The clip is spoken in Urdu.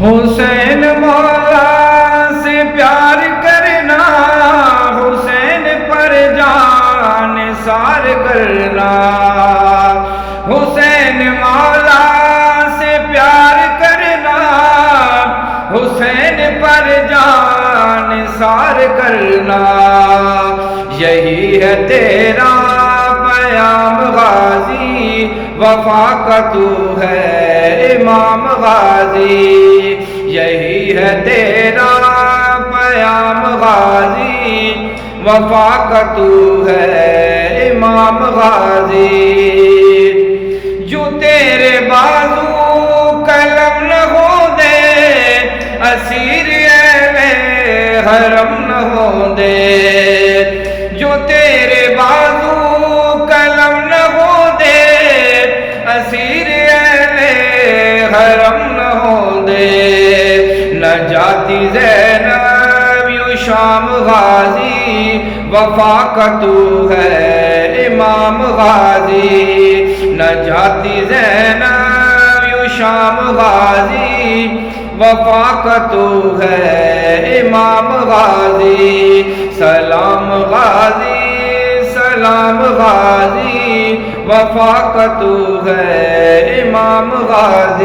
حسین مولا سے پیار کرنا، حسین پر جان نثار کرنا، حسین مولا سے پیار کرنا، حسین پر جان نثار کرنا، یہی ہے تیرا پیام غازی، وفا کا تو ہے امام غازی، یہی ہے تیرا پیام غازی، وفا کا تو ہے امام غازی، جو تیرے بازو قلم نہ ہو دے، اسیر اہل حرم نہ ہو دے، جو تیرے بازو قلم نہ ہو دے، اسیر اہل حرم نہ ہو دے، نہ جاتی زینب یوں شام غازی، وفا کا تو ہے امام غازی، نہ جاتی زینب یوں شام غازی، وفا کا تو ہے امام غازی، سلام غازی سلام غازی، وفا کا تو ہے امام غازی۔